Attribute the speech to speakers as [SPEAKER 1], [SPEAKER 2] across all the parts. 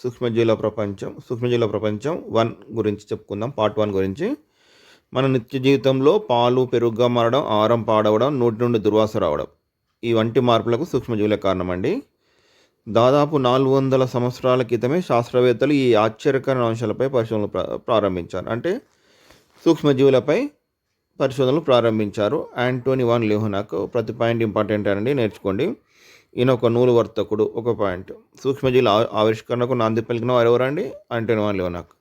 [SPEAKER 1] సూక్ష్మజీవుల ప్రపంచం 1 గురించి చెప్పుకుందాం. పార్ట్ 1 గురించి. మన నిత్య జీవితంలో పాలు పెరుగుగా మారడం, ఆహారం పాడవడం, నోటి నుండి దుర్వాసన రావడం, ఈ వంటి మార్పులకు సూక్ష్మజీవులే కారణమండి. దాదాపు 400 సంవత్సరాల క్రితమే శాస్త్రవేత్తలు ఈ ఆశ్చర్యకరమైన అంశాలపై పరిశోధనలు ప్రారంభించారు. అంటే సూక్ష్మజీవులపై పరిశోధనలు ప్రారంభించారు. Antonie van Leeuwenhoek. ప్రతి పాయింట్ ఇంపార్టెంట్ అండి, నేర్చుకోండి. ఈయన ఒక నూలు వర్తకుడు. ఒక పాయింట్. సూక్ష్మజీవుల ఆవిష్కరణకు నాంది పలికిన వారు ఎవరండి? Anthony van లియోనాక్.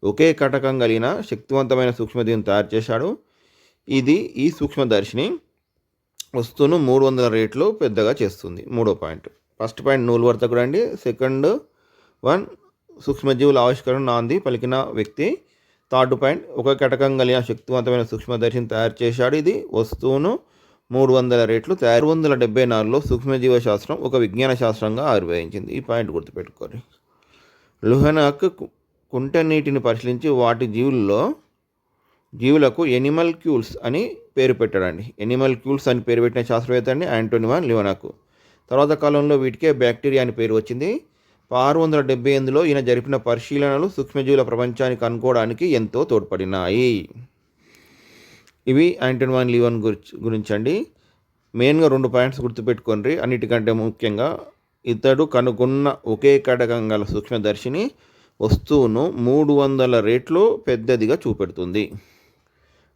[SPEAKER 1] ఒకే కటకం కలిగిన శక్తివంతమైన సూక్ష్మజీవిని తయారు చేశాడు. ఈ సూక్ష్మదర్శిని వస్తువును 300 రేట్లు పెద్దగా చేస్తుంది. మూడో పాయింట్. ఫస్ట్ పాయింట్ నూలు వర్తకుడు అండి. సెకండ్ వన్ సూక్ష్మజీవుల ఆవిష్కరణ నాంది పలికిన వ్యక్తి. థర్డ్ పాయింట్ ఒక కటకం కలిగిన శక్తివంతమైన సూక్ష్మదర్శిని తయారు చేశాడు. ఇది వస్తువును 300 రేట్లు 674లో సూక్ష్మజీవ శాస్త్రం ఒక విజ్ఞాన శాస్త్రంగా ఆవిర్భవించింది. ఈ పాయింట్ గుర్తుపెట్టుకోండి. లియోనాక్ కుంట నీటిని పరిశీలించి వాటి జీవులకు ఎనిమల్క్యూల్స్ అని పేరు పెట్టాడండి. ఎనిమల్క్యూల్స్ అని పేరు పెట్టిన శాస్త్రవేత్త అండి యాంటోనీ వాన్ లియోనాక్. తర్వాత కాలంలో వీటికే బ్యాక్టీరియా అని పేరు వచ్చింది. 678లో ఈయన జరిపిన పరిశీలనలు సూక్ష్మజీవుల ప్రపంచాన్ని కనుక్కోవడానికి ఎంతో తోడ్పడినాయి. ఇవి యాంటోనీ వాన్ లియోన్ గురించి అండి. మెయిన్గా 2 పాయింట్స్ గుర్తుపెట్టుకోండి. అన్నిటికంటే ముఖ్యంగా ఇతడు కనుగొన్న ఒకే కటకం గల సూక్ష్మదర్శిని వస్తువును 300 రేట్లు పెద్దదిగా చూపెడుతుంది.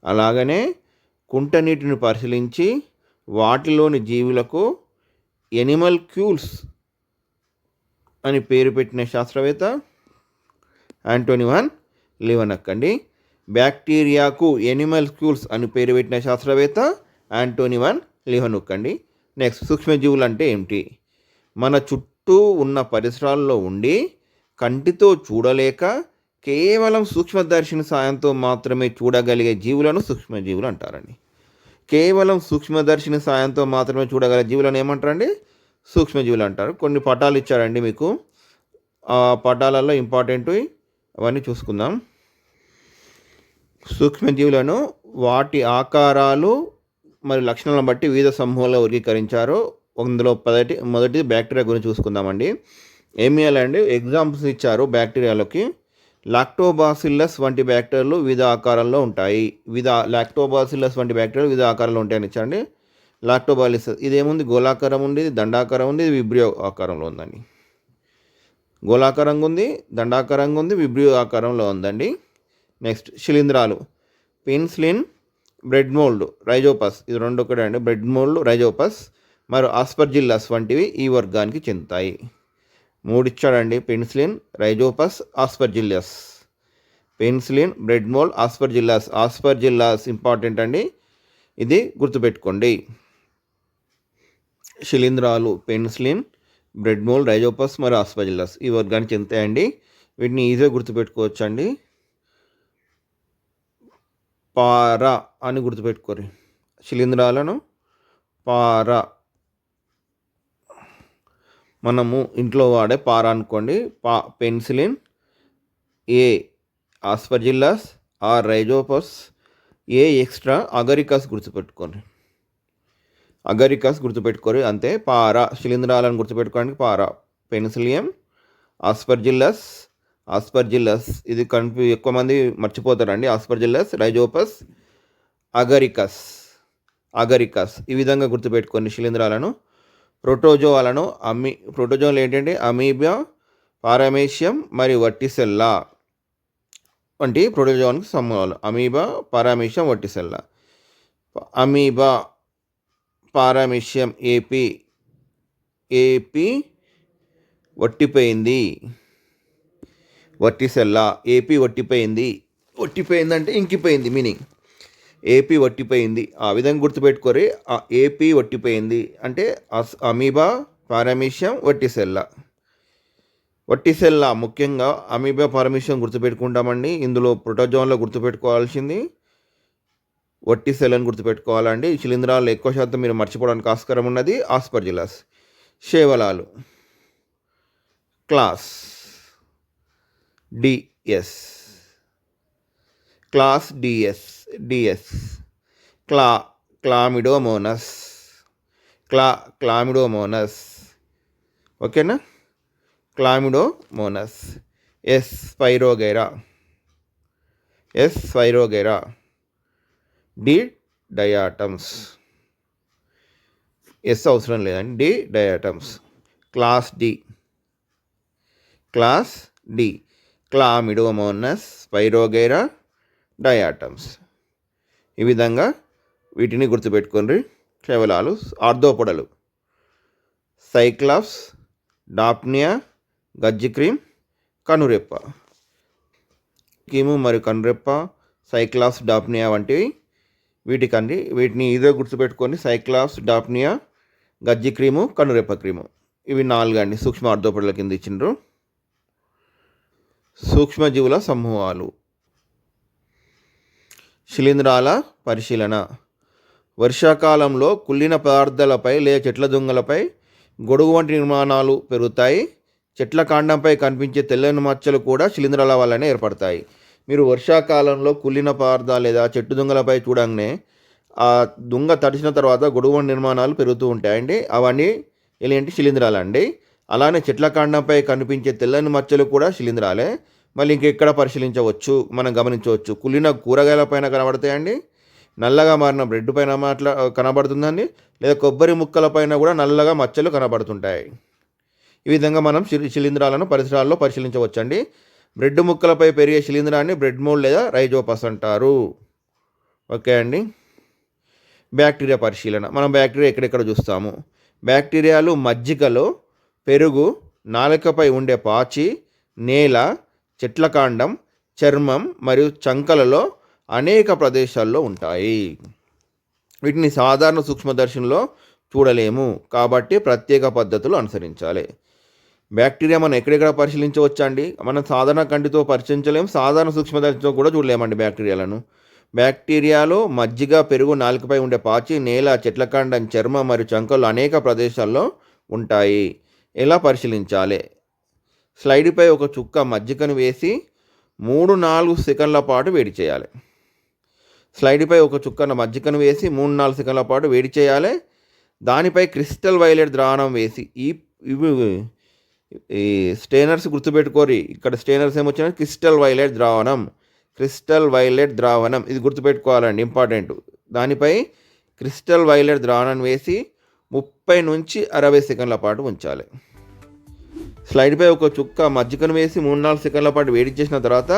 [SPEAKER 1] అలాగనే కుంట నీటిని పరిశీలించి వాటిలోని జీవులకు ఎనిమల్క్యూల్స్ అని పేరు పెట్టిన శాస్త్రవేత్త యాంటోనీ వాన్ లియోనాక్ అండి. బ్యాక్టీరియాకు ఎనిమల్క్యూల్స్ అని పేరు పెట్టిన శాస్త్రవేత్త యాంటోనీ వాన్ లియోనాక్ అండి. నెక్స్ట్, సూక్ష్మజీవులు అంటే ఏమిటి? మన చుట్టూ ఉన్న పరిసరాల్లో ఉండి కంటితో చూడలేక కేవలం సూక్ష్మదర్శిని సాయంతో మాత్రమే చూడగలిగే జీవులను సూక్ష్మజీవులు అంటారండి. కేవలం సూక్ష్మదర్శిని సాయంతో మాత్రమే చూడగలిగే జీవులను ఏమంటారండి? సూక్ష్మజీవులు అంటారు. కొన్ని పటాలు ఇచ్చారండి మీకు. ఆ పటాలలో ఇంపార్టెంట్ అవన్నీ చూసుకుందాం. సూక్ష్మజీవులను వాటి ఆకారాలు మరియు లక్షణాలను బట్టి వివిధ సమూహాల్లో వర్గీకరించారు. అందులో మొదటిది బ్యాక్టీరియా గురించి చూసుకుందామండి. ఏమి చేయాలండి? ఎగ్జాంపుల్స్ ఇచ్చారు. బ్యాక్టీరియాలోకి లాక్టోబాసిల్లస్ వంటి బ్యాక్టీరియాలు వివిధ ఆకారంలో ఉంటాయి. లాక్టోబాసిల్లస్ వంటి బ్యాక్టీరియాలు వివిధ ఆకారంలో ఉంటాయని ఇచ్చండి. లాక్టోబాసిల్లస్ ఇదేముంది? గోళాకారం ఉంది, దండాకారం ఉంది, విబ్రియో ఆకారంలో ఉందండి. గోళాకారంగా ఉంది, దండాకారంగా ఉంది, విబ్రియో ఆకారంలో ఉందండి. నెక్స్ట్, శిలీంధ్రాలు. పెన్సిలిన్, బ్రెడ్ మోల్డ్, రైజోపస్, ఇది 2 ఒకటే అండి. బ్రెడ్ మోల్డ్, రైజోపస్ మరియు ఆస్పర్జిల్లస్ వంటివి ఈ వర్గానికి చెందుతాయి. 3 ఇచ్చాడండి. Penicillin, Rhizopus, Aspergillus. Penicillin, bread mould, Aspergillus. Aspergillus important అండి, ఇది గుర్తుపెట్టుకోండి. శిలీంధ్రాలు పెన్సిలిన్, బ్రెడ్ మోల్డ్, రైజోపస్ మరియు ఆస్పర్జిల్లస్ ఈ వర్గానికి చెందుతాయండి. వీటిని ఈజీగా గుర్తుపెట్టుకోవచ్చు అండి. పారా అని గుర్తుపెట్టుకోరు. శిలీంధ్రాలను పారా, మనము ఇంట్లో వాడే పారా అనుకోండి. పెన్సిలిన్, ఏ ఆస్పర్జిల్లస్, ఆర్ రైజోపస్, ఏ ఎక్స్ట్రా అగరికస్ గుర్తుపెట్టుకోరు. అంతే. పారా శిలీంధ్రాలను గుర్తుపెట్టుకోవడానికి పారా, పెన్సిలియం, ఆస్పర్జిల్లస్ ఇది ఎక్కువ మంది మర్చిపోతారండి. ఆస్పర్జిల్లస్, రైజోపస్, అగరికస్ ఈ విధంగా గుర్తుపెట్టుకోండి శిలీంధ్రాలను. ప్రోటోజోలు ఏంటంటే అమీబా, పారామీషియం మరియు వర్టిసెల్లా వంటి ప్రోటోజోన్కి సమూహాలు. Amoeba, paramecium, vorticella. Amoeba, paramecium, AP వట్టిపోయింది. వర్టిసెల్లా ఏపీ వట్టిపోయిందంటే ఇంకిపోయింది మీనింగ్. ఏపీ వట్టిపోయింది. ఆ విధంగా గుర్తుపెట్టుకోరి. ఏపీ వట్టిపోయింది అంటే అమీబా, పారామీషియం, వర్టిసెల్లా ముఖ్యంగా అమీబా, పారామీషియం గుర్తుపెట్టుకుంటామండి. ఇందులో ప్రోటోజోన్లో గుర్తుపెట్టుకోవాల్సింది వర్టిసెల్లాని గుర్తుపెట్టుకోవాలండి. శిలీంధ్రాలు ఎక్కువ శాతం మీరు మర్చిపోవడానికి ఆస్కారం ఉన్నది. ఆస్పర్జిల్లస్. శేవలాలు క్లాస్ డిఎస్, క్లామిడోమోనస్. ఓకేనా? Chlamydomonas. S spirogyra. D diatoms. S అవసరం లేదండి. D diatoms. Class D chlamydomonas, spirogyra, diatoms. ఈ విధంగా వీటిని గుర్తుపెట్టుకోండి. శైవలాలు. ఆర్థోపొడలు సైక్లాప్స్, డాప్నియా, గజ్జిక్రీమ్, కనురెప్ప. కీము మరియు కనురెప్ప, సైక్లాప్స్, డాప్నియా వంటివి వీటిని ఇదే గుర్తుపెట్టుకొని సైక్లాప్స్, డాప్నియా, గజ్జి క్రీము, కనురెప్ప క్రీము. ఇవి 4 అండి సూక్ష్మ ఆర్థోపొడల కింద ఇచ్చిండ్రు. సూక్ష్మజీవుల సమూహాలు. శిలీంధ్రాల పరిశీలన. వర్షాకాలంలో కుళ్ళిన పదార్థాలపై లేదా చెట్ల దుంగలపై గొడుగు వంటి నిర్మాణాలు పెరుగుతాయి. చెట్ల కాండంపై కనిపించే తెల్లని మచ్చలు కూడా శిలీంధ్రాల వల్లనే ఏర్పడతాయి. మీరు వర్షాకాలంలో కుళ్ళిన పదార్థాలు లేదా చెట్టు దుంగలపై చూడంగానే ఆ దుంగ తడిసిన తర్వాత గొడుగు వంటి నిర్మాణాలు పెరుగుతూ ఉంటాయండి. అవన్నీ ఏంటి? శిలీంధ్రాలండి. అలానే చెట్ల కాండంపై కనిపించే తెల్లని మచ్చలు కూడా శిలీంధ్రాలే. మళ్ళీ ఇంకెక్కడ పరిశీలించవచ్చు, మనం గమనించవచ్చు. కుళ్ళిన కూరగాయల పైన కనబడతాయండి, నల్లగా మారిన బ్రెడ్ పైన కనబడుతుందండి, లేదా కొబ్బరి ముక్కల పైన కూడా నల్లగా మచ్చలు కనబడుతుంటాయి. ఈ విధంగా మనం శిలీంధ్రాలను పరిసరాల్లో పరిశీలించవచ్చండి. బ్రెడ్ ముక్కలపై పెరిగే శిలీంధ్రాన్ని బ్రెడ్ మోల్డ్ లేదా రైజోపస్ అంటారు. ఓకే అండి. బ్యాక్టీరియా పరిశీలన. మనం బ్యాక్టీరియా ఎక్కడెక్కడ చూస్తాము. బ్యాక్టీరియాలు మజ్జిగలో, పెరుగు, నాలుకపై ఉండే పాచి, నేల, చెట్ల కాండం, చర్మం మరియు చంకలలో అనేక ప్రదేశాల్లో ఉంటాయి. వీటిని సాధారణ సూక్ష్మదర్శినిలో చూడలేము కాబట్టి ప్రత్యేక పద్ధతులు అనుసరించాలి. బ్యాక్టీరియా మనం ఎక్కడెక్కడ పరిశీలించవచ్చా అండి? మనం సాధారణ కంటితో పరిశీలించలేము, సాధారణ సూక్ష్మదర్శినితో కూడా చూడలేమండి బ్యాక్టీరియాలను. బ్యాక్టీరియాలో మజ్జిగ, పెరుగు, నాలుకపై ఉండే పాచి, నేల, చెట్ల కాండం, చర్మం మరియు చంకలు అనేక ప్రదేశాల్లో ఉంటాయి. ఎలా పరిశీలించాలి? స్లైడ్పై ఒక చుక్క మజ్జిగను వేసి 3-4 సెకండ్ల పాటు వేడి చేయాలి. స్లైడ్పై ఒక చుక్కన మజ్జిగను వేసి 3-4 సెకండ్ల పాటు వేడి చేయాలి. దానిపై క్రిస్టల్ వైలెట్ ద్రావణం వేసి ఈ స్టెయినర్స్ గుర్తుపెట్టుకోరి. ఇక్కడ స్టెయినర్స్ ఏమొచ్చినా క్రిస్టల్ వైలెట్ ద్రావణం ఇది గుర్తుపెట్టుకోవాలండి, ఇంపార్టెంట్. దానిపై క్రిస్టల్ వైలెట్ ద్రావణం వేసి 30-60 సెకండ్ల పాటు ఉంచాలి. స్లైడ్పై ఒక చుక్క మజ్జిగను వేసి 3-4 సెకండ్ల పాటు వేడి చేసిన తర్వాత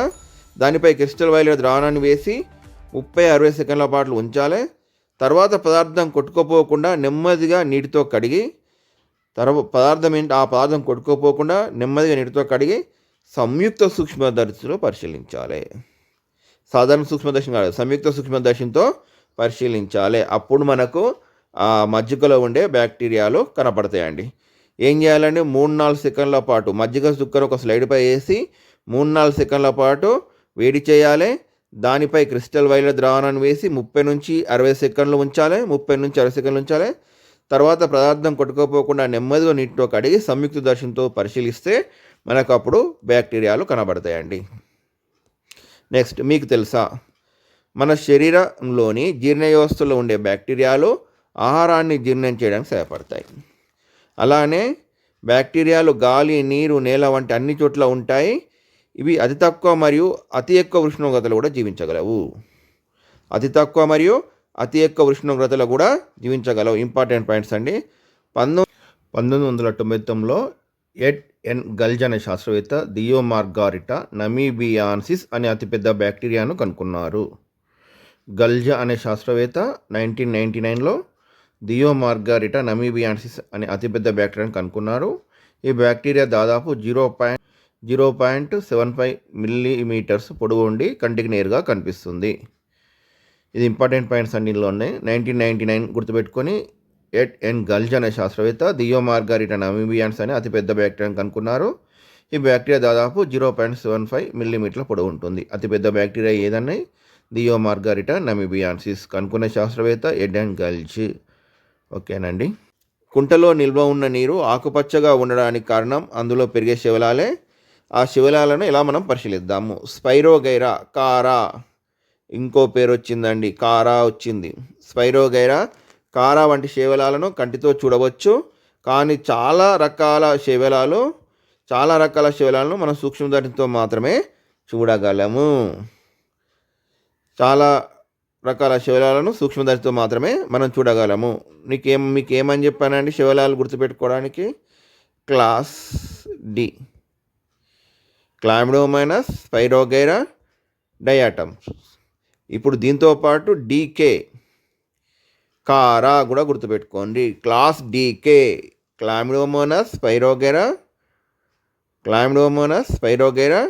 [SPEAKER 1] దానిపై క్రిస్టల్ వైలెట్ ద్రావణాన్ని వేసి 30-60 సెకండ్ల పాటు ఉంచాలి. తర్వాత పదార్థం కొట్టుకోపోకుండా నెమ్మదిగా నీటితో కడిగి సంయుక్త సూక్ష్మదర్శిలో పరిశీలించాలి. సాధారణ సూక్ష్మదర్శిని కాదు, సంయుక్త సూక్ష్మదర్శినితో పరిశీలించాలి. అప్పుడు మనకు ఆ మజ్జిగలో ఉండే బ్యాక్టీరియాలు కనపడతాయండి. ఏం చేయాలంటే 3-4 సెకండ్ల పాటు మజ్జిగ చుక్కను ఒక స్లైడ్పై వేసి 3-4 సెకండ్ల పాటు వేడి చేయాలి. దానిపై క్రిస్టల్ వైలెట్ ద్రావణాన్ని వేసి 30-60 సెకండ్లు ఉంచాలి. తర్వాత పదార్థం కొట్టుకోపోకుండా నెమ్మదిగా నీటితో కడిగి సంయుక్త దర్శనంతో పరిశీలిస్తే మనకు అప్పుడు బ్యాక్టీరియాలు కనబడతాయండి. నెక్స్ట్, మీకు తెలుసా మన శరీరంలోని జీర్ణ వ్యవస్థలో ఉండే బ్యాక్టీరియాలు ఆహారాన్ని జీర్ణం చేయడానికి సహాయపడతాయి. అలానే బ్యాక్టీరియాలు గాలి, నీరు, నేల వంటి అన్ని చోట్ల ఉంటాయి. ఇవి అతి తక్కువ మరియు అతి ఎక్కువ ఉష్ణోగ్రతలు కూడా జీవించగలవు. ఇంపార్టెంట్ పాయింట్స్ అండి. 1999లో ఎడ్.ఎన్. గల్జ్ అనే శాస్త్రవేత్త దియో మార్గారిటా నమీబియాన్సిస్ అనే అతిపెద్ద బ్యాక్టీరియాను కనుక్కున్నారు. గల్జ్ అనే శాస్త్రవేత్త 1999లో దియో మార్గారిటా నమీబియాన్సిస్ అనే అతిపెద్ద బ్యాక్టీరియాను కనుక్కున్నారు. ఈ బ్యాక్టీరియా దాదాపు 0.75 మిల్లీమీటర్స్ పొడవు ఉండి కంటికి నేరుగా కనిపిస్తుంది. ఇది ఇంపార్టెంట్ పాయింట్స్ అన్నిలో ఉన్నాయి. 1999 గుర్తుపెట్టుకొని ఎడ్.ఎన్. గల్జ్ అనే శాస్త్రవేత్త దియో మార్గారిటా నమీబియాన్స్ అనే అతిపెద్ద బ్యాక్టీరియాను కనుక్కున్నారు. ఈ బ్యాక్టీరియా దాదాపు 0.75 మిల్లీమీటర్ల పొడవు ఉంటుంది. అతిపెద్ద బ్యాక్టీరియా ఏదన్నా దియో మార్గారిటా నమీబియాన్సిస్. కనుక్కున్న శాస్త్రవేత్త ఎడ్.ఎన్. గల్జ్. ఓకేనండి. కుంటలో నిల్వ ఉన్న నీరు ఆకుపచ్చగా ఉండడానికి కారణం అందులో పెరిగే శివలాలే. ఆ శివలాలను ఇలా మనం పరిశీలిద్దాము. స్పైరోగైరా, కారా, ఇంకో పేరు వచ్చిందండి, కారా వచ్చింది. స్పైరోగైరా, కారా వంటి శైవలాలను కంటితో చూడవచ్చు. కానీ చాలా రకాల శైవలాలు చాలా రకాల శివలాలను మనం సూక్ష్మదర్శినితో మాత్రమే చూడగలము. చాలా రకాల శివలాలను సూక్ష్మదర్శినితో మాత్రమే మనం చూడగలము. మీకేమని చెప్పానండి శివలాలు గుర్తుపెట్టుకోవడానికి? Class D, chlamydomonas, spirogyra, diatoms. ఇప్పుడు దీంతో పాటు డీకే, కారా కూడా గుర్తుపెట్టుకోండి. Class DK chlamydomonas, spirogyra,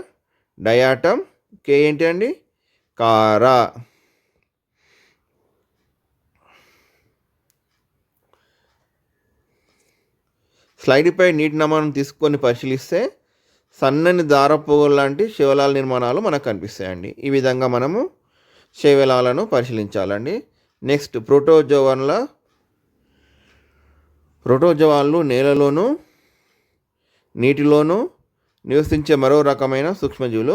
[SPEAKER 1] diatom. K ఏంటి అండి? కారా. స్లైడ్పై నీటి నమూనాను తీసుకొని పరిశీలిస్తే సన్నని దారపువ్వులు లాంటి శివలాల నిర్మాణాలు మనకు కనిపిస్తాయండి. ఈ విధంగా మనము శివలాలను పరిశీలించాలండి. నెక్స్ట్ ప్రోటోజోవాన్లు నేలలోనూ నీటిలోనూ నివసించే మరో రకమైన సూక్ష్మజీవులు.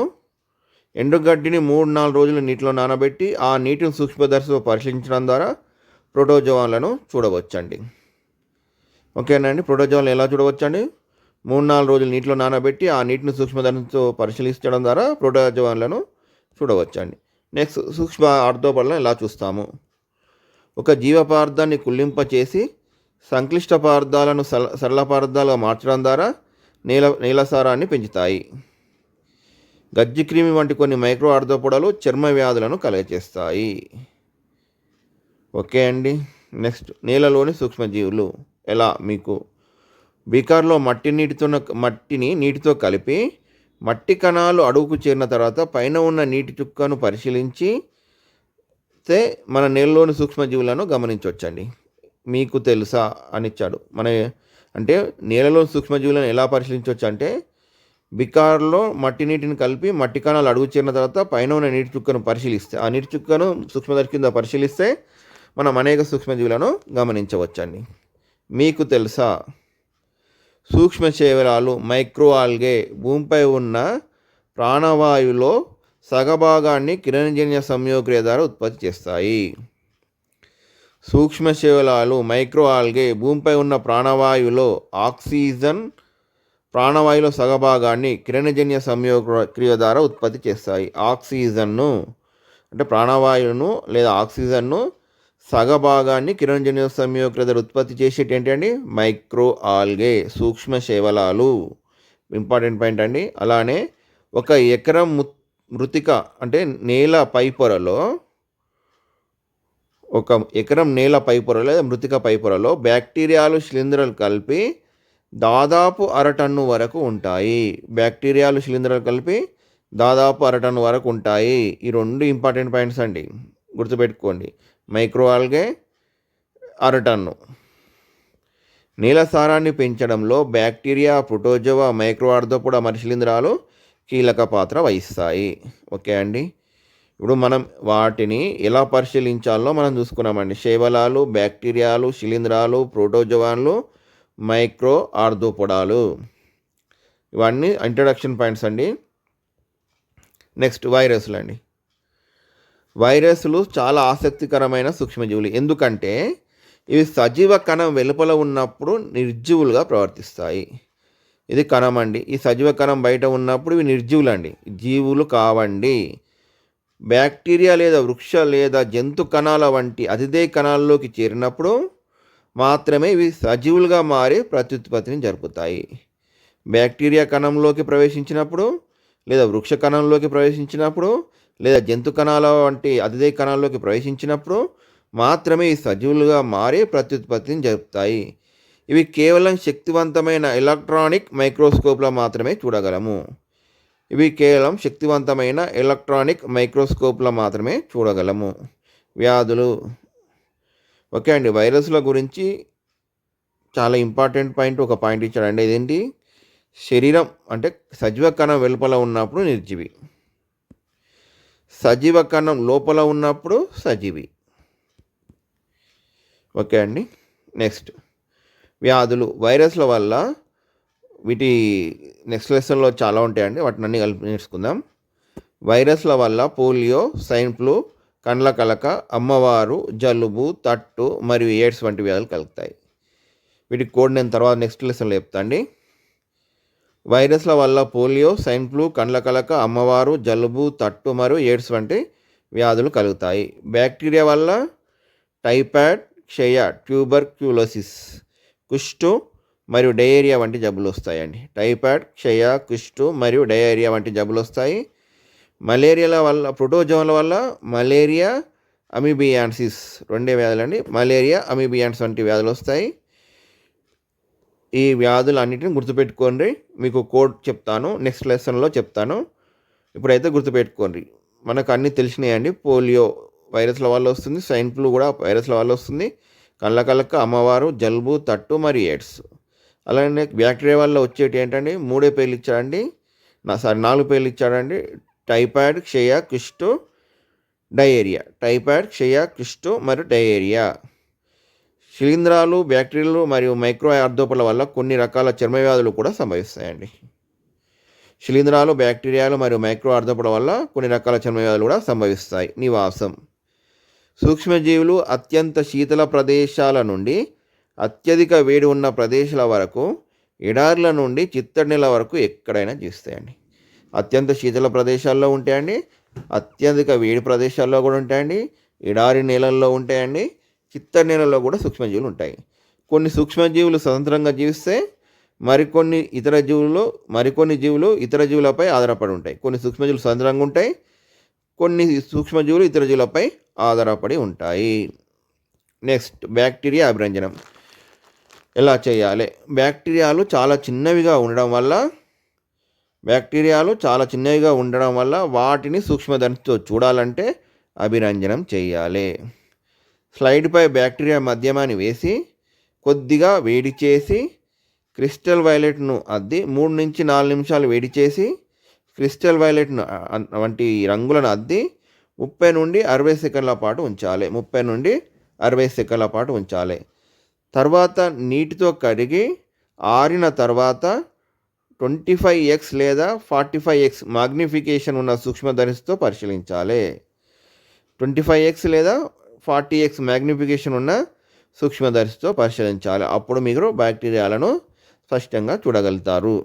[SPEAKER 1] ఎండుగడ్డిని 3-4 రోజులు నీటిలో నానబెట్టి ఆ నీటిని సూక్ష్మదర్శితో పరిశీలించడం ద్వారా ప్రోటోజోవాన్లను చూడవచ్చండి. ఓకేనండి, ప్రోటోజోవాన్లు ఎలా చూడవచ్చండి? 3-4 రోజులు నీటిలో నానబెట్టి ఆ నీటిని సూక్ష్మదర్శితో పరిశీలించడం ద్వారా ప్రోటోజోవాన్లను చూడవచ్చండి. నెక్స్ట్ సూక్ష్మ ఆర్థోపడాలను ఎలా చూస్తాము? ఒక జీవ పదార్థాన్ని కుళ్ళింపచేసి సంక్లిష్ట పదార్థాలను సరళ పదార్థాలుగా మార్చడం ద్వారా నేల సారాన్ని పెంచుతాయి. గజ్జిక్రిమి వంటి కొన్ని మైక్రో ఆర్థోపొడలు చర్మ వ్యాధులను కలుగచేస్తాయి. ఓకే అండి. నెక్స్ట్ నేలలోని సూక్ష్మజీవులు ఎలా? మీకు బీకార్లో మట్టిని నీటితో కలిపి మట్టి కణాలు అడుగుకు చేరిన తర్వాత పైన ఉన్న నీటి చుక్కను పరిశీలించితే మన నేలలోని సూక్ష్మజీవులను గమనించవచ్చండి. మీకు తెలుసా అని ఇచ్చాడు. అంటే నేలలోని సూక్ష్మజీవులను ఎలా పరిశీలించవచ్చు అంటే బికార్లో నీటిని కలిపి మట్టి కణాలు అడుగు చేరిన తర్వాత పైన ఉన్న నీటి చుక్కను పరిశీలిస్తే ఆ నీటి చుక్కను సూక్ష్మదర్శి కింద పరిశీలిస్తే మనం అనేక సూక్ష్మజీవులను గమనించవచ్చండి. మీకు తెలుసా సూక్ష్మ శైవలాలు మైక్రో ఆల్గే భూమిపై ఉన్న ప్రాణవాయువులో సగభాగాన్ని కిరణజన్య సంయోగక్రియ ద్వారా ఉత్పత్తి చేస్తాయి. సూక్ష్మ శైవలాలు మైక్రో ఆల్గే భూమిపై ఉన్న ప్రాణవాయువులో సగభాగాన్ని కిరణజన్య సంయోగక్రియ ద్వారా ఉత్పత్తి చేస్తాయి. ఆక్సిజన్ను అంటే ప్రాణవాయువును లేదా ఆక్సిజన్ను సగభాగాన్ని కిరణజన్య సంయోగక్రియ ద్వారా ఉత్పత్తి చేసేటి ఏంటండి? మైక్రో ఆల్గే, సూక్ష్మ శైవలాలు. ఇంపార్టెంట్ పాయింట్ అండి. అలానే 1 ఎకరం మృతిక అంటే నేల పైపొరలో 1 ఎకరం నేల పైపొరలో లేదా మృతిక పైపొరలో బ్యాక్టీరియాలు, శిలీంధ్రాలు కలిపి దాదాపు 1/2 టన్ను వరకు ఉంటాయి. బ్యాక్టీరియాలు, శిలీంధ్రాలు కలిపి దాదాపు 1/2 టన్ను వరకు ఉంటాయి. ఈ 2 ఇంపార్టెంట్ పాయింట్స్ అండి, గుర్తుపెట్టుకోండి. Micro algae 1/2 ton. నేల సారాన్ని పెంచడంలో బ్యాక్టీరియా, ప్రోటోజోవా, మైక్రో ఆర్థోపోడా మరియు శిలీంధ్రాలు కీలక పాత్ర వహిస్తాయి. ఓకే అండి. ఇప్పుడు మనం వాటిని ఎలా పరిశీలించాలో మనం చూసుకున్నామండి. శైవలాలు, బ్యాక్టీరియాలు, శిలీంధ్రాలు, ప్రోటోజోవాన్లు, మైక్రో ఆర్థోపోడాలు. ఇవన్నీ ఇంట్రడక్షన్ పాయింట్స్ అండి. నెక్స్ట్ వైరస్లు అండి. వైరస్లు చాలా ఆసక్తికరమైన సూక్ష్మజీవులు. ఎందుకంటే ఇవి సజీవ కణం వెలుపల ఉన్నప్పుడు నిర్జీవులుగా ప్రవర్తిస్తాయి. ఇది కణం అండి. ఈ సజీవ కణం బయట ఉన్నప్పుడు ఇవి నిర్జీవులు అండి, జీవులు కావండి. బ్యాక్టీరియా లేదా వృక్ష లేదా జంతు కణాల వంటి అతిథేయ కణాల్లోకి చేరినప్పుడు మాత్రమే ఇవి సజీవులుగా మారి ప్రత్యుత్పత్తిని జరుపుతాయి. బ్యాక్టీరియా కణంలోకి ప్రవేశించినప్పుడు లేదా వృక్ష కణంలోకి ప్రవేశించినప్పుడు లేదా జంతు కణాల వంటి అతిథేయ కణాల్లోకి ప్రవేశించినప్పుడు మాత్రమే ఈ సజీవులుగా మారి ప్రత్యుత్పత్తిని జరుపుతాయి. ఇవి కేవలం శక్తివంతమైన ఎలక్ట్రానిక్ మైక్రోస్కోప్లో మాత్రమే చూడగలము. వ్యాధులు. ఓకే అండి. వైరస్ల గురించి చాలా ఇంపార్టెంట్ పాయింట్ ఒక పాయింట్ ఇచ్చాడండి. ఇదేంటి? శరీరం అంటే సజీవ కణం వెలుపల ఉన్నప్పుడు నిర్జీవి, సజీవ కణం లోపల ఉన్నప్పుడు సజీవి. ఓకే అండి. నెక్స్ట్ వ్యాధులు. వైరస్ల వల్ల వీటి నెక్స్ట్ లెసన్లో చాలా ఉంటాయండి, వాటిని అన్నీ కలిపి నేర్చుకుందాం. వైరస్ల వల్ల పోలియో, స్వైన్ ఫ్లూ, కండ్ల కలక, అమ్మవారు, జలుబు, తట్టు మరియు ఎయిడ్స్ వంటి వ్యాధులు కలుగుతాయి. వీటి కోడ్ నేను తర్వాత నెక్స్ట్ లెసన్లో చెప్తా అండి. వైరస్ల వల్ల పోలియో, స్వైన్ ఫ్లూ, కండ్ల కలక, అమ్మవారు, జలుబు, తట్టు మరియు ఎయిడ్స్ వంటి వ్యాధులు కలుగుతాయి. బ్యాక్టీరియా వల్ల టైఫాయిడ్, క్షయ, ట్యూబర్క్యులోసిస్, కుష్టు మరియు డయేరియా వంటి జబ్బులు వస్తాయండి. టైఫాయిడ్, క్షయ, కుష్టు మరియు డయేరియా వంటి జబ్బులు వస్తాయి. మలేరియాల వల్ల ప్రోటోజోన్ల వల్ల మలేరియా, అమీబియాన్సిస్ రెండే వ్యాధులండి. మలేరియా, అమీబియాన్స్ వంటి వ్యాధులు వస్తాయి. ఈ వ్యాధులు అన్నిటిని గుర్తుపెట్టుకోండి. మీకు కోడ్ చెప్తాను, నెక్స్ట్ లెసన్లో చెప్తాను. ఇప్పుడైతే గుర్తుపెట్టుకోండి. మనకు అన్నీ తెలిసినాయండి. పోలియో వైరస్ల వల్ల వస్తుంది, స్వైన్ ఫ్లూ కూడా వైరస్ల వల్ల వస్తుంది, కళ్ళ కలక, అమ్మవారు, జలుబు, తట్టు మరియు ఎయిడ్స్. అలానే బ్యాక్టీరియా వల్ల వచ్చేటి ఏంటండి, 3 పేర్లు ఇచ్చాడండి, 4 పేర్లు ఇచ్చాడండి. టైఫాయిడ్, క్షయ, కుష్టు, డయేరియా. టైఫాయిడ్, క్షయ, కుష్టు మరియు డయేరియా. శిలీంధ్రాలు, బ్యాక్టీరియాలు మరియు మైక్రో ఆర్థోపల వల్ల కొన్ని రకాల చర్మ వ్యాధులు కూడా సంభవిస్తాయండి. శిలీంధ్రాలు, బ్యాక్టీరియాలు మరియు మైక్రో ఆర్థోపల వల్ల కొన్ని రకాల చర్మ వ్యాధులు కూడా సంభవిస్తాయి. నివాసం: సూక్ష్మజీవులు అత్యంత శీతల ప్రదేశాల నుండి అత్యధిక వేడి ఉన్న ప్రదేశాల వరకు, ఎడార్ల నుండి చిత్తడి నెల వరకు ఎక్కడైనా జీవిస్తాయండి. అత్యంత శీతల ప్రదేశాల్లో ఉంటాయండి, అత్యధిక వేడి ప్రదేశాల్లో కూడా ఉంటాయండి, ఎడారి నేలల్లో ఉంటాయండి, చిత్తడి నేలల్లో కూడా సూక్ష్మజీవులు ఉంటాయి. కొన్ని సూక్ష్మజీవులు స్వతంత్రంగా జీవిస్తే మరికొన్ని జీవులు ఇతర జీవులపై ఆధారపడి ఉంటాయి. కొన్ని సూక్ష్మజీవులు స్వతంత్రంగా ఉంటాయి, కొన్ని సూక్ష్మజీవులు ఇతర జీవులపై ఆధారపడి ఉంటాయి. నెక్స్ట్, బ్యాక్టీరియా అభిరంజనం ఎలా చేయాలి? బ్యాక్టీరియాలు చాలా చిన్నవిగా ఉండడం వల్ల వాటిని సూక్ష్మదర్శితో చూడాలంటే అభిరంజనం చేయాలి. స్లైడ్పై బ్యాక్టీరియా మాధ్యమాన్ని వేసి కొద్దిగా వేడి చేసి క్రిస్టల్ వైలెట్ను అద్ది 3 నుంచి 4 నిమిషాలు వేడి చేసి క్రిస్టల్ వైలెట్ను వంటి రంగులను అద్ది 30 నుండి 60 సెకండ్ల పాటు ఉంచాలి. తర్వాత నీటితో కడిగి ఆరిన తర్వాత 25x లేదా 45x మాగ్నిఫికేషన్ ఉన్న సూక్ష్మదర్శితో పరిశీలించాలి. 25x లేదా 40x మ్యాగ్నిఫికేషన్ ఉన్న సూక్ష్మదర్శితో పరిశీలించాలి. అప్పుడు మీరు బ్యాక్టీరియాలను స్పష్టంగా చూడగలుగుతారు.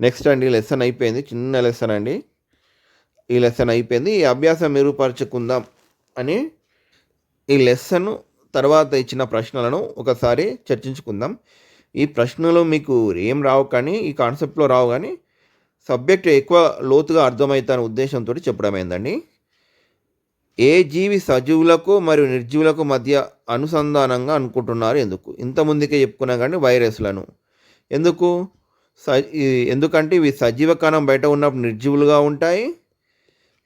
[SPEAKER 1] నెక్స్ట్ అండి, లెసన్ అయిపోయింది. చిన్న లెసన్ అండి. ఈ లెసన్ అయిపోయింది. ఈ అభ్యాసం మెరుగుపరుచుకుందాం అని ఈ లెసన్ తర్వాత ఇచ్చిన ప్రశ్నలను ఒకసారి చర్చించుకుందాం. ఈ ప్రశ్నలు మీకు ఏం రావు, కానీ ఈ కాన్సెప్ట్లో రావు, కానీ సబ్జెక్ట్ ఎక్కువ లోతుగా అర్థమవుతానే ఉద్దేశంతో చెప్పడమైందండి. ఏ జీవి సజీవులకు మరియు నిర్జీవులకు మధ్య అనుసంధానంగా అనుకుంటున్నారు? ఇంతకుముందుకే చెప్పుకున్నాం కానీ వైరస్లను ఎందుకంటే ఇవి సజీవ కణం బయట ఉన్నప్పుడు నిర్జీవులుగా ఉంటాయి,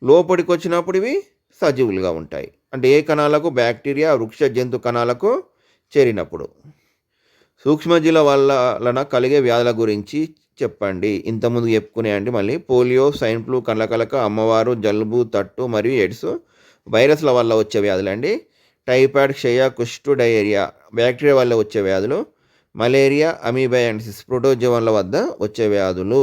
[SPEAKER 1] లోపలికి వచ్చినప్పుడు ఇవి సజీవులుగా ఉంటాయి. అంటే ఏ కణాలకు? బ్యాక్టీరియా, వృక్ష జంతు కణాలకు చేరినప్పుడు. సూక్ష్మజీవుల వలన కలిగే వ్యాధుల గురించి చెప్పండి. ఇంతకుముందు చెప్పుకునేయండి. మళ్ళీ పోలియో, స్వైన్ ఫ్లూ, కండ్ల కలక, అమ్మవారు, జలుబు, తట్టు మరియు ఎయిడ్స్ వైరస్ల వల్ల వచ్చే వ్యాధులండి. టైఫాయిడ్, క్షయ, కుష్టు, డయేరియా బ్యాక్టీరియా వల్ల వచ్చే వ్యాధులు. మలేరియా, అమీబియాన్సిస్ ప్రోటోజోన్ల వద్ద వచ్చే వ్యాధులు.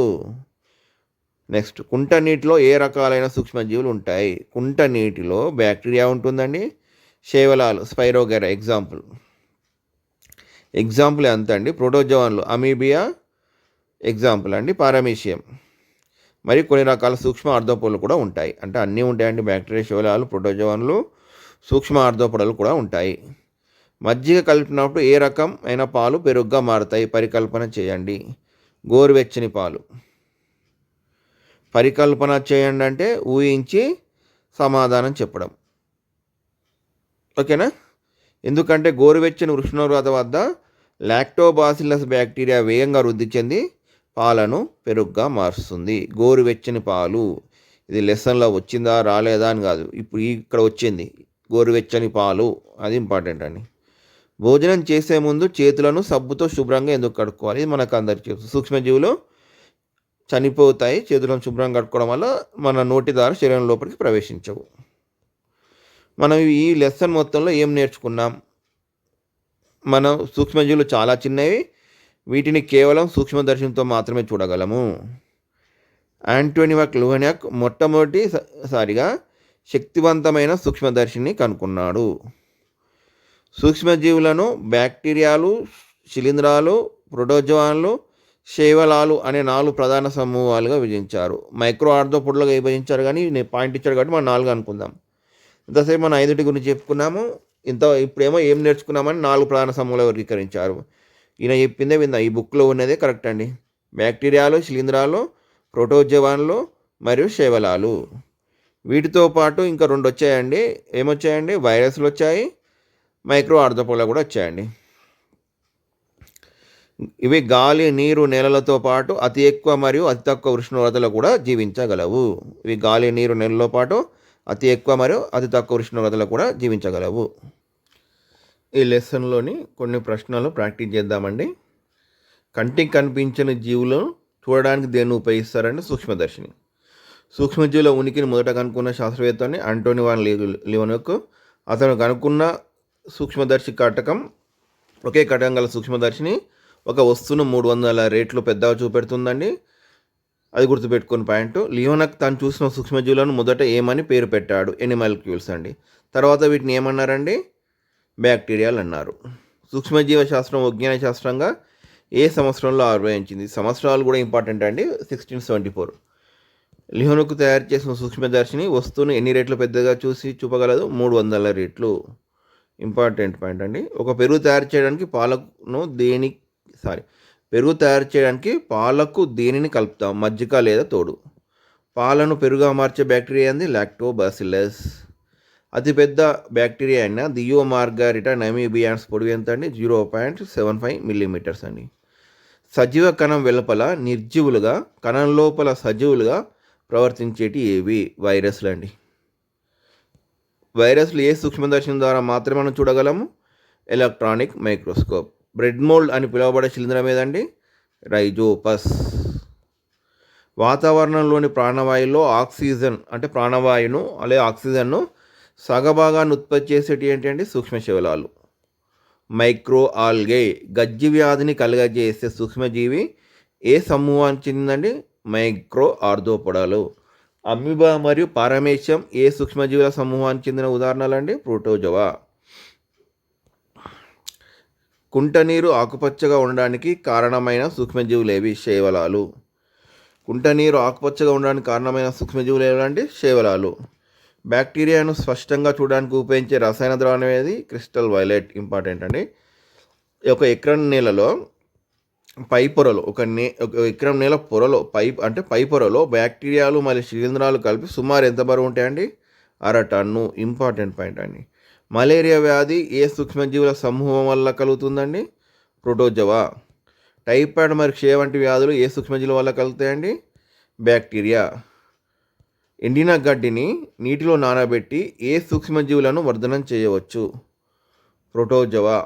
[SPEAKER 1] నెక్స్ట్, కుంట నీటిలో ఏ రకాలైన సూక్ష్మజీవులు ఉంటాయి? కుంట నీటిలో బ్యాక్టీరియా ఉంటుందండి. శైవలాలు, స్పైరోగెరా ఎగ్జాంపుల్ ఎంత అండి? ప్రోటోజోన్లు, అమీబియా ఎగ్జాంపుల్ అండి. పారామీషియం. మరి కొన్ని రకాల సూక్ష్మ ఆర్థోపోడలు కూడా ఉంటాయి. అంటే అన్నీ ఉంటాయండి. బ్యాక్టీరియా, శైవలాలు, ప్రోటోజోన్లు, సూక్ష్మ ఆర్థోపోడలు కూడా ఉంటాయి. మజ్జిగ కలిపినప్పుడు ఏ రకం అయిన పాలు పెరుగుగా మారుతాయి? పరికల్పన చేయండి. గోరువెచ్చని పాలు. పరికల్పన చేయండి అంటే ఊహించి సమాధానం చెప్పడం. ఓకేనా? ఎందుకంటే గోరువెచ్చని ఉష్ణోగ్రత వద్ద లాక్టోబాసిల్లస్ బ్యాక్టీరియా వేగంగా వృద్ధి చెంది పాలను పెరుగుగా మారుస్తుంది. గోరువెచ్చని పాలు. ఇది లెసన్లో వచ్చిందా రాలేదా అని కాదు, ఇప్పుడు ఇక్కడ వచ్చింది. గోరువెచ్చని పాలు, అది ఇంపార్టెంట్ అండి. భోజనం చేసే ముందు చేతులను సబ్బుతో శుభ్రంగా ఎందుకు కడుక్కోవాలి? ఇది మనకు అందరికీ తెలుసు. సూక్ష్మజీవులు చనిపోతాయి చేతులను శుభ్రంగా కడుక్కోవడం వల్ల, మన నోటి ద్వారా శరీరం లోపలికి ప్రవేశించవు. మనం ఈ లెసన్ మొత్తంలో ఏం నేర్చుకున్నాం? మనం సూక్ష్మజీవులు చాలా చిన్నవి, వీటిని కేవలం సూక్ష్మదర్శనంతో మాత్రమే చూడగలము. యాంటోనీ లూహన్యాక్ మొట్టమొదటిసారిగా శక్తివంతమైన సూక్ష్మదర్శిని కనుక్కున్నాడు. సూక్ష్మజీవులను బ్యాక్టీరియాలు, శిలీంధ్రాలు, ప్రోటోజోన్లు, శైవలాలు అనే 4 ప్రధాన సమూహాలుగా విభజించారు. మైక్రో ఆర్థ్రోపోడ్లుగా విభజించారు కానీ నేను పాయింట్ ఇచ్చాడు కాబట్టి మనం 4 అనుకుందాం. ఇంతసేపు మనం 5 గురించి చెప్పుకున్నాము. ఇప్పుడేమో ఏం నేర్చుకున్నామని 4 ప్రధాన సమూహాలుగా వర్గీకరించారు. ఈయన చెప్పిందే విందాం. ఈ బుక్లో ఉన్నదే కరెక్ట్ అండి. బ్యాక్టీరియాలు, శిలీంధ్రాలు, ప్రోటోజోవాన్లు మరియు శైవలాలు. వీటితో పాటు ఇంకా 2 వచ్చాయండి. ఏమొచ్చాయండి? వైరస్లు వచ్చాయి, మైక్రో ఆర్థ్రోపోడ్లు కూడా వచ్చాయండి. ఇవి గాలి, నీరు, నేలలతో పాటు అతి ఎక్కువ మరియు అతి తక్కువ ఉష్ణోగ్రతలో కూడా జీవించగలవు. ఇవి గాలి, నీరు, నేలతో పాటు అతి ఎక్కువ మరియు అతి తక్కువ ఉష్ణోగ్రతలో కూడా జీవించగలవు. ఈ లెసన్లోని కొన్ని ప్రశ్నలు ప్రాక్టీస్ చేద్దామండి. కంటికి కనిపించని జీవులను చూడడానికి దేన్ని ఉపయోగిస్తారంటే సూక్ష్మదర్శిని. సూక్ష్మజీవుల ఉనికిని మొదట కనుక్కున్న శాస్త్రవేత్తని ఆంటోనీ వాన్ లియోనోక్. అతను కనుక్కున్న సూక్ష్మదర్శి కటకం, ఒకే కటకం గల సూక్ష్మదర్శిని ఒక వస్తువును 300 రేట్లు పెద్దగా చూపెడుతుందండి. అది గుర్తుపెట్టుకుని పాయింట్. లియోనక్ తాను చూసిన సూక్ష్మజీవులను మొదట ఏమని పేరు పెట్టాడు? ఎనిమల్క్యూల్స్ అండి. తర్వాత వీటిని ఏమన్నారండి? బ్యాక్టీరియాలు అన్నారు. సూక్ష్మజీవ శాస్త్రం విజ్ఞాన శాస్త్రంగా ఏ సంవత్సరంలో ఆవిర్భవించింది? సంవత్సరాలు కూడా ఇంపార్టెంట్ అండి. 1674. లియోనక్ తయారు చేసిన సూక్ష్మదర్శిని వస్తువును ఎన్ని రేట్లు పెద్దగా చూపగలదు? 300 రేట్లు. ఇంపార్టెంట్ పాయింట్ అండి. పెరుగు తయారు చేయడానికి పాలకు దేనిని కలుపుతాం? మజ్జిగ లేదా తోడు. పాలను పెరుగుగా మార్చే బ్యాక్టీరియా ఏంది? లాక్టోబాసిల్లస్. అతిపెద్ద బ్యాక్టీరియా అయిన దియో మార్గారిటా నమీబియాన్స్ పొడవు ఎంత అండి? 0.75 మిల్లీమీటర్స్ అండి. సజీవ కణం వెలుపల నిర్జీవులుగా, కణం లోపల సజీవులుగా ప్రవర్తించేటి ఏవి? వైరస్లు అండి. వైరస్లు ఏ సూక్ష్మదర్శనం ద్వారా మాత్రమే మనం చూడగలము? Electronic microscope. బ్రెడ్ మోల్డ్ అని పిలువబడే శిలీంధ్రం ఏదండి? రైజోపస్. వాతావరణంలోని ప్రాణవాయువులో ఆక్సిజన్ అంటే ప్రాణవాయువును అలాగే ఆక్సిజన్ను సగభాగాన్ని ఉత్పత్తి చేసేటి ఏంటంటే సూక్ష్మశైవలాలు. Micro algae. గజ్జి వ్యాధిని కలుగజేసే సూక్ష్మజీవి ఏ సమూహానికి చెందిందండి? మైక్రో ఆర్థ్రోపోడాలు. అమీబా మరియు పారమేషియం ఏ సూక్ష్మజీవుల సమూహానికి చెందిన ఉదాహరణలండి? ప్రోటోజోవా. కుంటనీరు ఆకుపచ్చగా ఉండడానికి కారణమైన సూక్ష్మజీవులు ఏవి? శైవలాలు. కుంటనీరు ఆకుపచ్చగా ఉండడానికి కారణమైన సూక్ష్మజీవులు ఏవండి? శైవలాలు. బ్యాక్టీరియాను స్పష్టంగా చూడడానికి ఉపయోగించే రసాయన ద్రావణం ఏది? Crystal violet. ఇంపార్టెంట్ అండి. ఒక ఎకరం నేలలో పై పొరలో ఎకరం నేల పొరలో పై పొరలో బ్యాక్టీరియాలు మరియు శిలీంధ్రాలు కలిపి సుమారు ఎంత బరువు ఉంటాయండి? 1/2 టన్ను. ఇంపార్టెంట్ పాయింట్ అండి. మలేరియా వ్యాధి ఏ సూక్ష్మజీవుల సమూహం వల్ల కలుగుతుందండి? ప్రోటోజోవా. టైఫాయిడ్ మరియు క్షయ వంటి వ్యాధులు ఏ సూక్ష్మజీవుల వల్ల కలుగుతాయండి? బ్యాక్టీరియా. ఎండిన గడ్డిని నీటిలో నానబెట్టి ఏ సూక్ష్మజీవులను వర్ధనం చేయవచ్చు? ప్రోటోజోవా.